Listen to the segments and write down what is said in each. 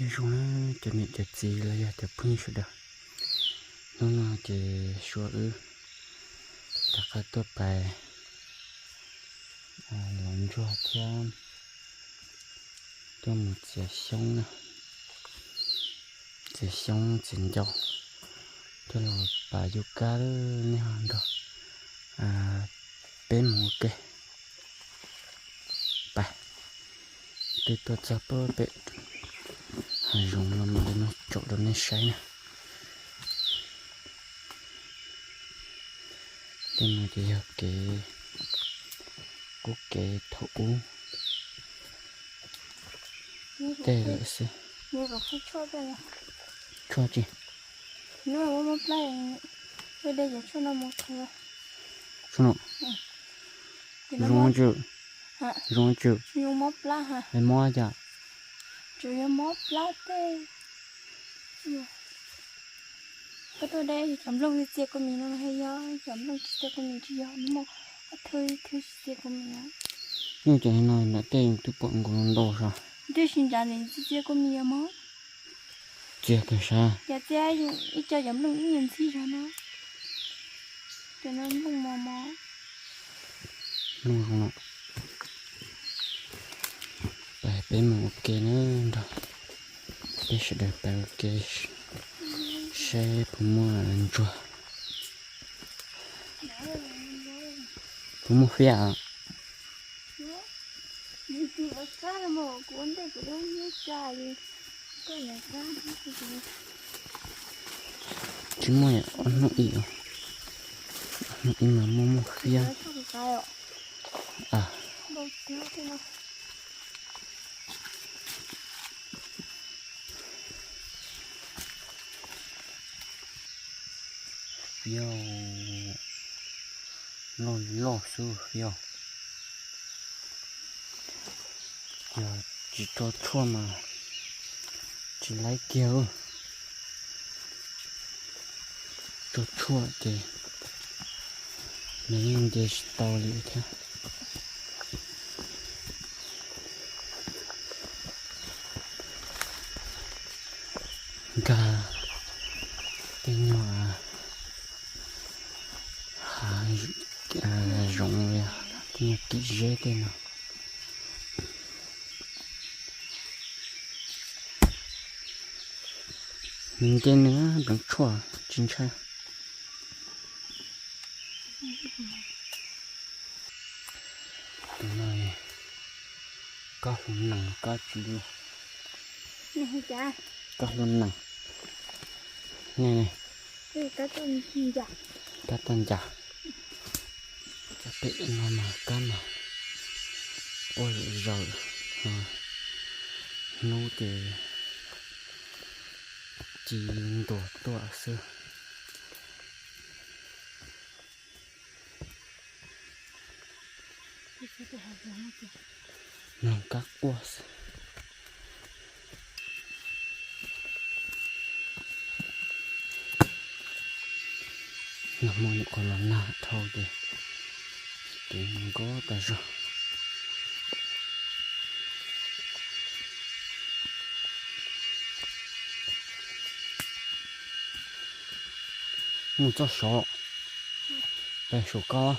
Yajunaจะมีจะจีแล้วอยากจะพึ่งชุดอ่ะน้องๆจะชัวแต่ก็ตัวไปหลังชัวเทียมตัวมันจะช่องนะจะช่องจินเจ้าตัวเราไปอยู่กันเนี่ยดอกเป็นหมูเกะไปติดตัวจับเป็ดdùng làm nó chỗ đó nên say nè tên mà thì cái thủ đây là gì như có phải cho đây là cho gì nó là một play đây đây là cho nó một thôi cho nó dùng chưa dùng một play hả em mua chưa chưa một play thế cái tôi đây chấm lông chia của mình nó hay do chấm lông chia của mình chia nó một thôi chia của mình nhưng cho nên nói là tên tôi bọn của nó đồ sao đây xin trả nên chia của mình mà chia cái sao dạ chia ít cho chấm lông ít nhân chi cho nó lông mò lông không bài bên một cái nữa rồi cái sẽ được bao cái xe mua ăn chua mua phía chỉ mua ăn nó ít mà mua phía phiêu lo su phiêu giờ chỉ cho chua mà chỉ lấy kêu cho chua thì mình để tao đi thế gà tên nhỏ rộng ra thì kỹ dễ thế nào mình tên nữa bằng chua chính xác tụi này có luôn nặng có chi luôn này cha có luôn nặng này đây cá tôm giả cá tôm giả cá bị nó mà cá mà ôi rồi nấu thì chỉ tổ xưa nó các quả nó muốn còn là nạ thôi thì mình có cả rồi một cho số đây số cao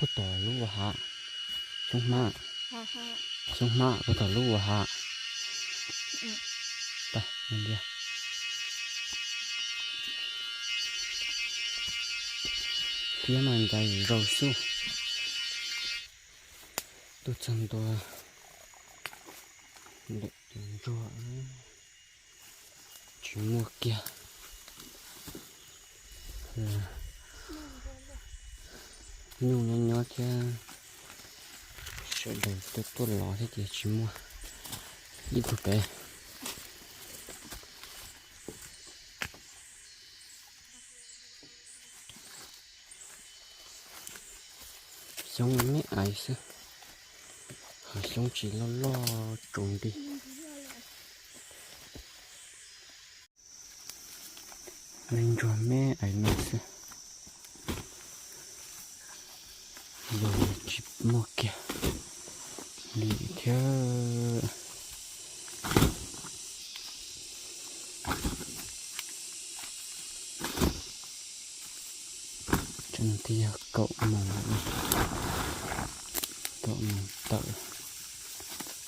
bắt đầu lúa hả xuống mạ bắt đầu lúa hả đây mình đi phía mình chạy rau su tôi chân tôi để rửa chỉ mua kia nhung nhỏ kia sẽ đầu tôi lò thế thì chỉ mua đi của bé giống mấy ai sao giống chỉ lo trùng đi mình cho mấy ai nữa sao rồi chip mua kia นี่เถอะจันที่เกาะมองเกาะมองเต่า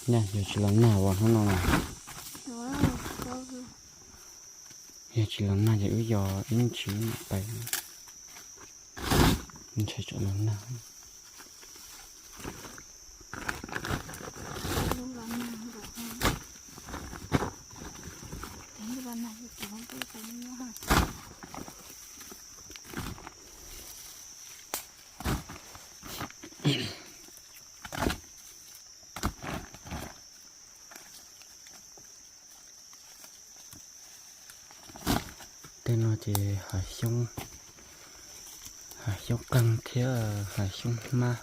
เนี่ยอยู่ที่หลังหน้าวะข้างนอกอยู่ที่หลังหน้าจะอุ้ยยออินชื้นไปมันใช้จุดหลังหน้าtên nó thì hải sông căng thế hải sông ma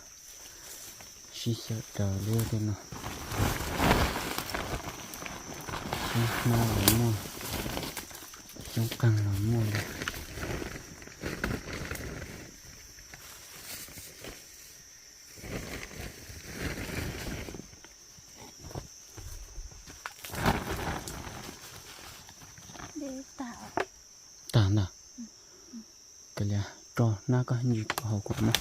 xí sợ đầu đưa tên nó sông ma là mua sông căng là mua đây tàn à cái là cho nó có gì hậu quả mà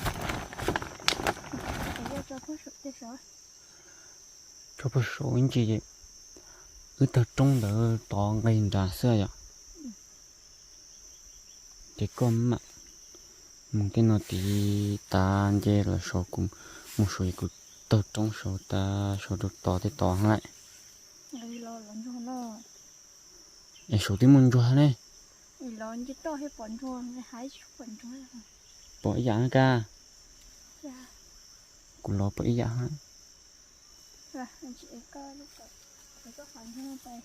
cho bớt số anh chị vậy cứ tập trung đỡ to ngày ra xưa vậy cái con mà một cái nó thì ta chơi là số cùng một số cũng tập trung số ta số được to thì to lại em số thì muốn cho này lon chỉ to hay bẩn chuông hay hái bẩn chuông bỏ dạng ca cũng lo bỏ dạng rồi anh chị coi lúc rồi có phần hơn tay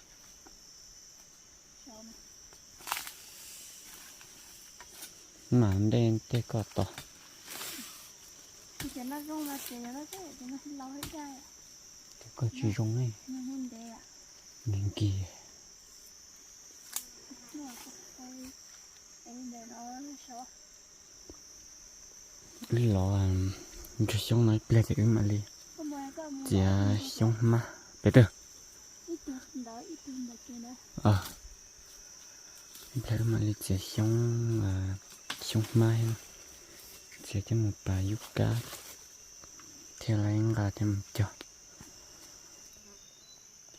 mà đen tê cọt to thì nó rung là thì nó thế thì nó lâu hết ra có chỉ rung này nên để à nhìn kì lý lọ cho sống nói plek cái mà li giờ sống ma bé tư plek mà li giờ sống ma giờ cho một bà giúp cá theo lại anh ra thêm cho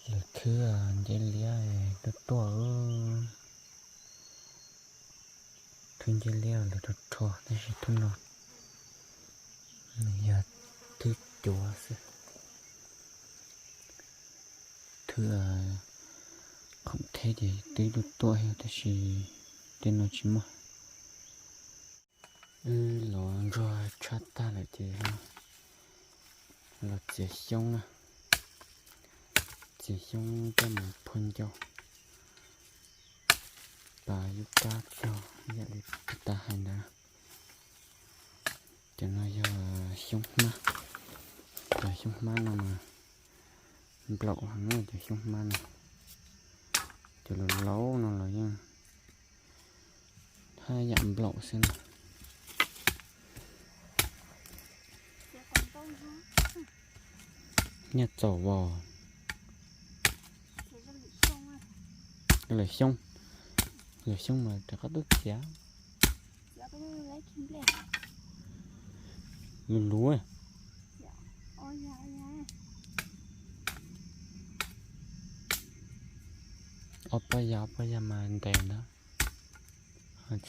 giờ thứ dây lia nó to thương dây lia là nó to nó sẽ thun lọt giờ thứ chùa thứ không thế thì tí được to hay thì chỉ tên nó chỉ mà lọ rồi chát ta lại thì là chỉ xong cho một phân cho bà giúp cá cho vậy thì ta hay nữa cho nó giờ sống má nào mà lậu hắn này cho sống má này cho nó lấu nó là nha hai dặm lậu xem nhặt chậu bò lời xong mà đã có đứt giá lúa à bây giờ mà anh đèn đó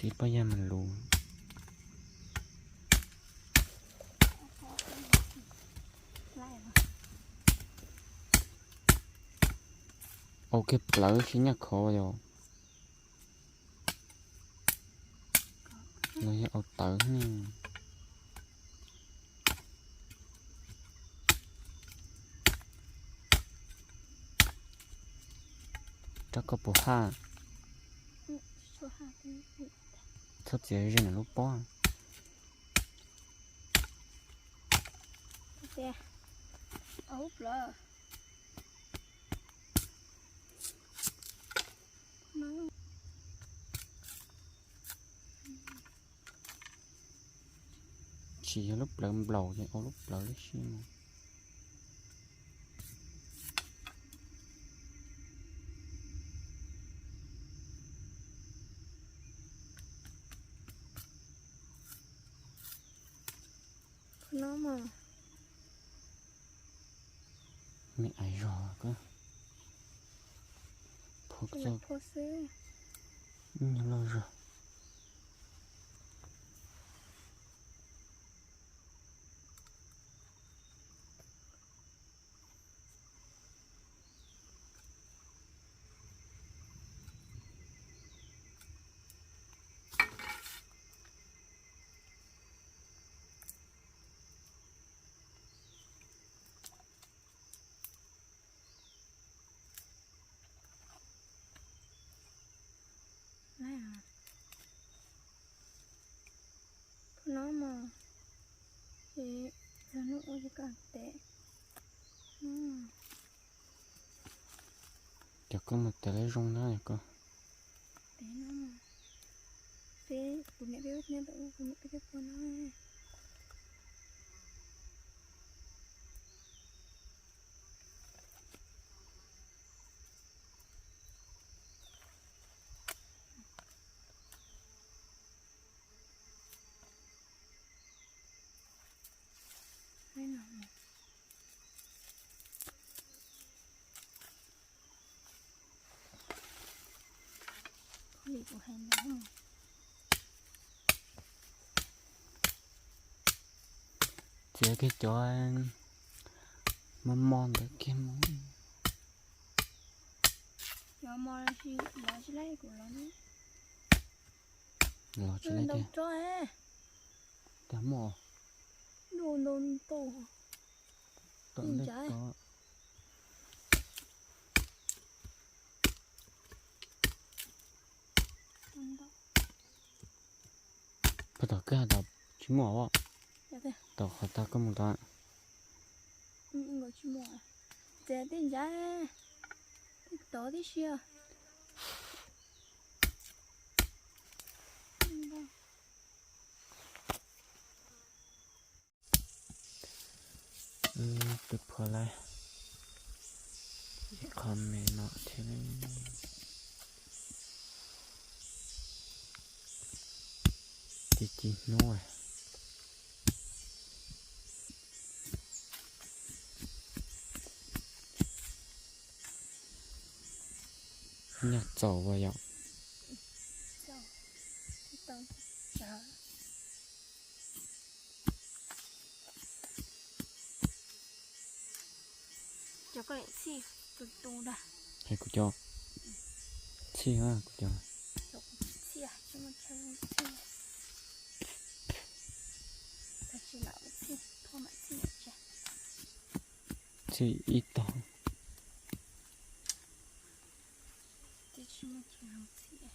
chỉ bây giờ mình lúa ok lỡ chỉ nhắc khó rồi rồi ở tử nè chắc có bộ ha sắp dễ ra là lúc bó ốp lỡ chỉ lúc lỡ bầu vậy lúc lỡ xí mà ไม่ไอรอก็พวก Cái เจ้า là phô sư รอรอNày à Nó mà Thì Giờ nó ôi cái càng tệ เดี๋ยวก็มาแต่ละรงได้ก็ Tệ nó mà Thế Bố mẹ biết nha Bố mẹ biết của nó Đây nào Có gì của hành đó không เจ๊cái chỗ mâm mòn được kia món Nó mò là chỉ lấy của nó nữa lo cho lấy đâu đi cho ấy đã mò Đồ tổ tận đây trái. có bắt đầu cái đập chỉ mò á Dạ thế tao họ ta có một đoạn Ngồi chú mò Dạ tên giá Thích đó đi xưa được phở lại con mẹ nọ thế nên chỉ nuôi nhặt dầu vào dọc Dầu Thích đó Dạ Cho có lẽ xì Tù đã hay của cho chi ha của cho Xì à Cho mà chơi xì Ta chỉ lão xì Thôi mà xì nhạc chả chi ít tao Thế chỉ mà chơi lão xì à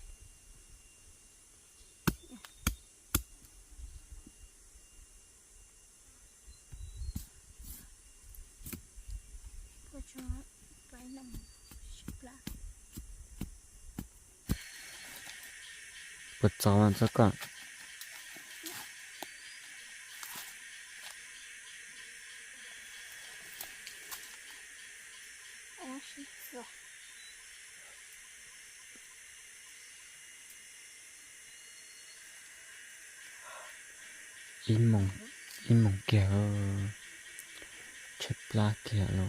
Cô cho Cái nằm Chụp lại bật dầu ăn sắc cả Xì rồi in mong kia chép lá kia rồi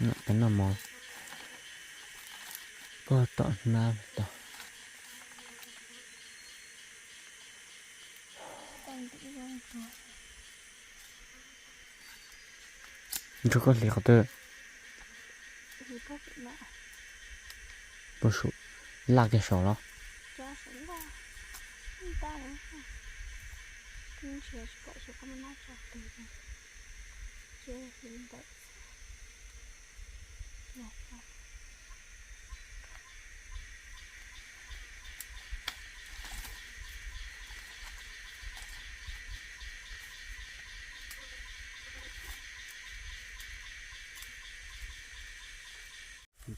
nè cái nào mò có tọt na tọt Đang tự nhiên rồi这个聊的 Thì bác bị mẹ 不是拉给手了 Cho sống ra Người ta đúng không Nhưng chỉ cậu sẽ có một nát cho từ rồi Chưa hình vậy Nhạc ra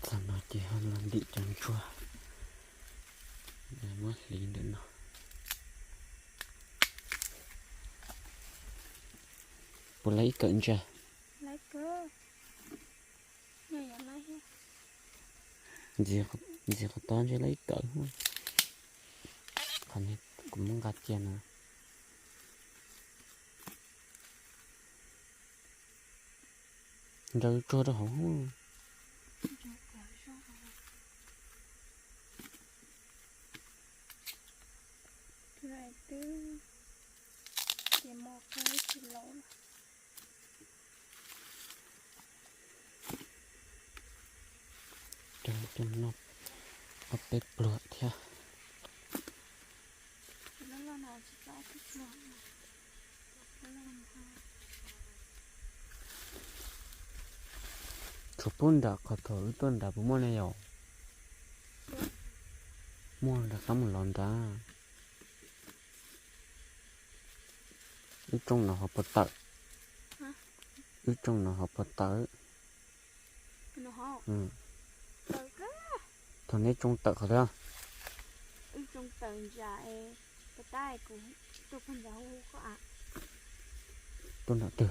Thằng nào chỉ hơn làm đi chẳng chua để mất lý nữa nó bố lấy cận chưa Lấy cơ Này là lấy hết gì có toán cho lấy cận không còn hết cũng muốn gạt chè nữa Đâu cho đó hả? Rồi cứ để một cái thì lỗ Đâu cho nó bếp lửa theo. nó là nào chỉ có cái lỗ nó làm ha Chụp bún đã có thử tuần đã bún món này rồi. Mua đã có một lon ra. Ít trong nó học bật tợ. hả Ít trong nó học bật tợ. nó hả Ừ. tờ ra Thằng ấy trong tợ thôi. trong tờ dài cái tay của tôi không giáo có ạ Tuần đã từ.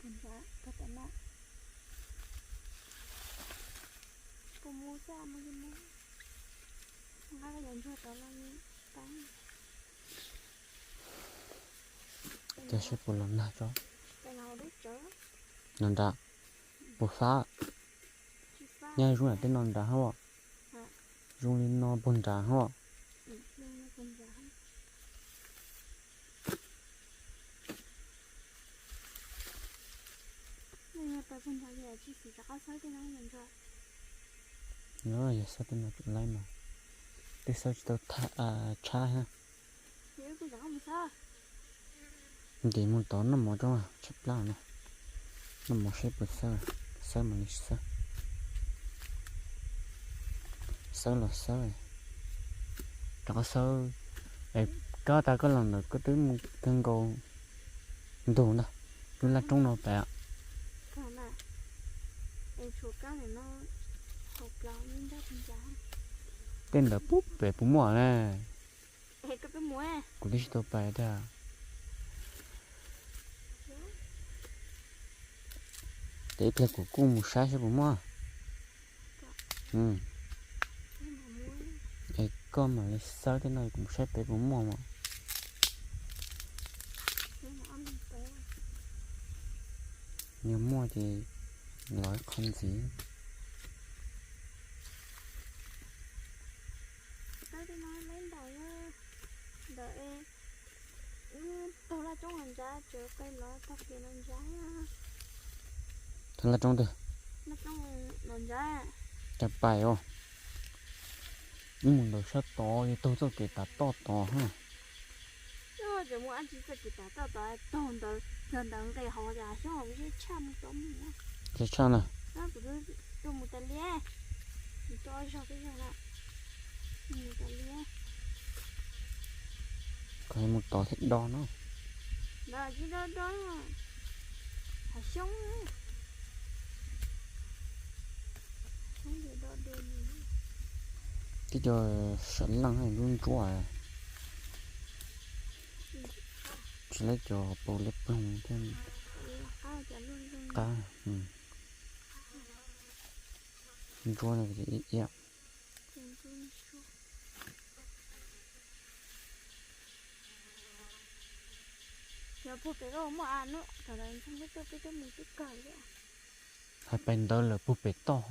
con giá có thể nó cô mua ra mà cái mua không ai nhận cho tao là bán Cho xếp một lần nào cho. cái nào đấy chớ Non đã. Bộ phá. chỉ phá Nhai rung là tên non đã hả? hả Rung lên nó bún đã hả? nhưng nó con giá nhưng mà tao con giá thì chỉ chỉ có sáu cái nó nhận cho Nhớ là sao tên nó chụp lại mà. Để sao cho tao cha ha. nếu cái giá không sao Để một tón nó mò cho chụp lại nè. Nó mò xếp bật sao. Sao mà đi sao. Sao là sao rồi. Đó sao. Có ta có lần được có tiếng một thân cô. Đồ nè. Cứ là trong nó bẹ. còn này em chuột cá này nó hộp lò nhưng đó con giá Tên là búp bẹ bú mỏ nè. em có cái muối Của đi tao bẹ đó. Để bẹ của cô một sáng sẽ bú mỏ. Ừ. Con mà lấy sao thế này cũng sẽ bẹ bú mỏ mà. Nếu mua thì nói con gì. tới cái nói lên đợi tôi là trong hành giá chờ cây lọ thắp tiền hành giá Thật là trong từ. nó trong hành giá Chả bài ô. Nhưng mà nó sẽ to thì tôi cho kể ta to ha. nhưng mà chỉ muốn ăn chỉ phải kita tao tao tao lần đầu cái họ già xong rồi cái chăm tóm nữa Thế sao nè. nó cũng tôi một tờ lia tôi cho cái gì nè một tờ lia Có một to thích đo nó. đó chỉ đó đó hả sống sống gì đó đêm Cái giờ sẵn lăng hay luôn chúa à. Chỉ lấy cho bầu lếp bông thêm cá. Ừ. Chúa này thì ít ít. giờ phụ cái đó mà ăn nữa thật là không biết tôi mình cái cởi vậy Hai bên đó là búp bê to.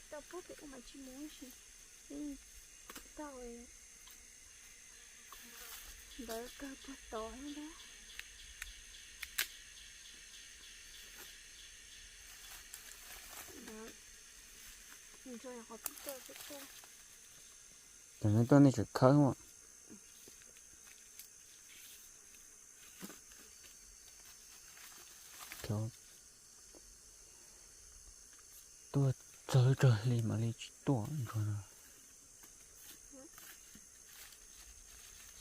tao phụ cái mà chỉ muốn gì đi tao ấy đỡ cơ phụ to hơn đó đó mình cho họ biết tôi Cho nên tôi này chỉ khởi không ạ. Kiểu tôi trời lì mà lì chỉ to rồi nè.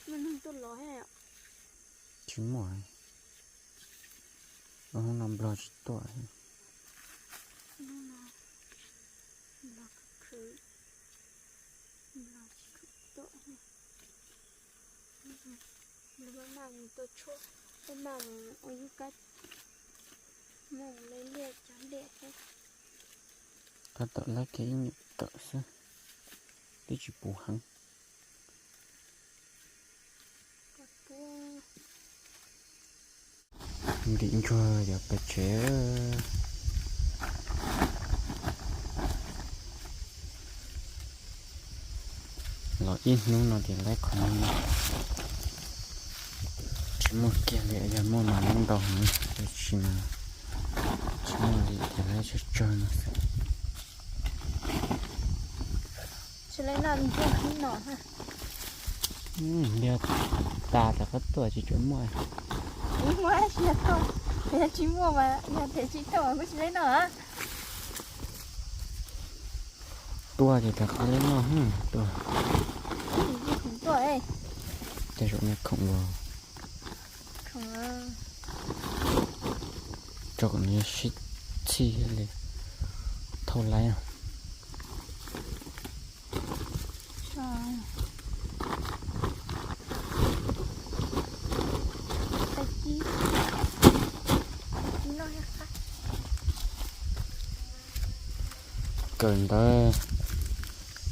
mình không tôi lo hết ạ Chỉ mỏi. Nó không nằm lo chỉ to. nó là cứ là chỉ tội nó mang tôi chua nó mang ôi cái mong lấy liệt chẳng đẹp hết Ta tự lấy cái nhịp tự xe. Để chỉ bù hăng. cặp bua định cho giờ phải chế lo ít nữa nó thì lấy còn chỉ một kia để giờ mua mà nó đồng nữa chỉ mà chỉ một thì lấy cho chơi nó sẽ lấy làm cho nó nọ ha giờ ta có tuổi chỉ chuẩn mua mua chỉ to để chỉ mua mà nhà để chỉ to mới lấy nọ tua thì ta có lấy nó tua tuổi để rồi nó khổng lồ cho con như shit chiเลยthâu lấy à cần tới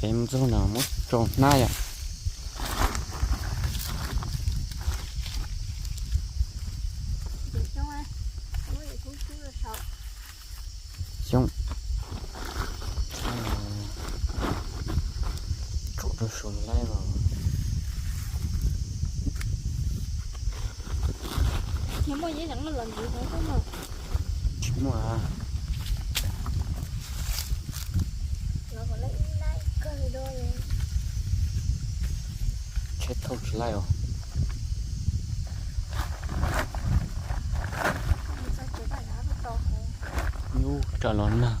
em chỗ nào mất tròn nai à xong chỗ đó xuống lại rồi nhưng mà vậy chẳng là lần gì nữa không mà chính mà nó còn lấy lại cơ đôi chết thôi chỉ lại rồi nhu trở lớn nào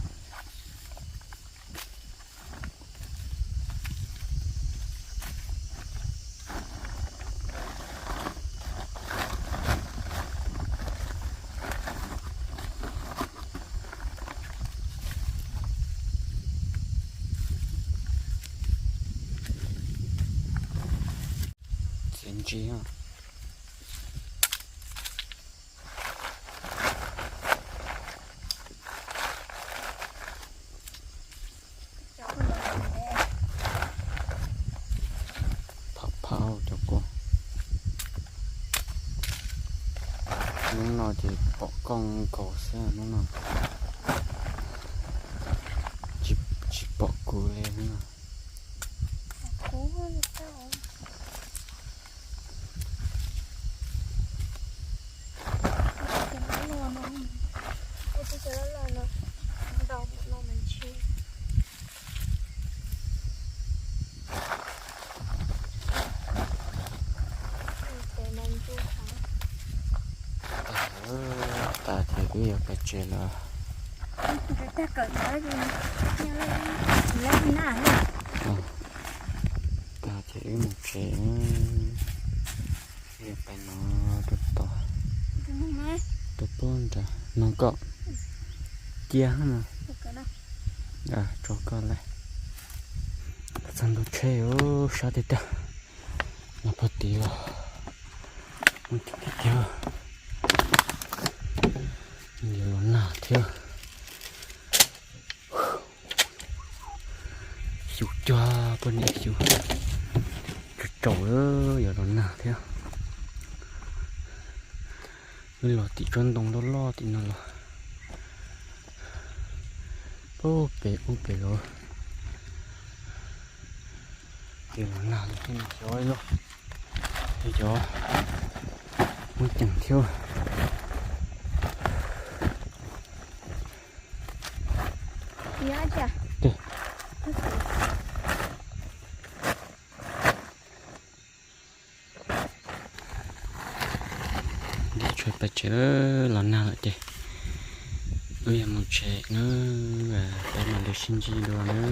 chiến trí à phao cho cô nó nào thì bỏ con cổ xe nó nào chỉ bỏ cú lên nữa cú hơn sao đầu nó mình chi ta thì bây giờ phải chơi là ta cởi tới lên nè ta chỉ một chế bây phải nó được to được bốn ta nó có kia mà cho con lại xong rồi chơi ô sao thế ta nó bắt tiêu một cái tiêu nhiều nào tiêu chịu cho bên này chịu trời ơi giờ nó nào tiêu bây giờ thì chuyên đồng đó lo thì nó lo ô bể rồi giờ nó nào thì nó rồi luôn bây giờ muốn chẳng thiếu dạ chà đi chơi bạch chớ lần nào lại đi ơi một trẻ nữa và cái mà được sinh chi đồ nữa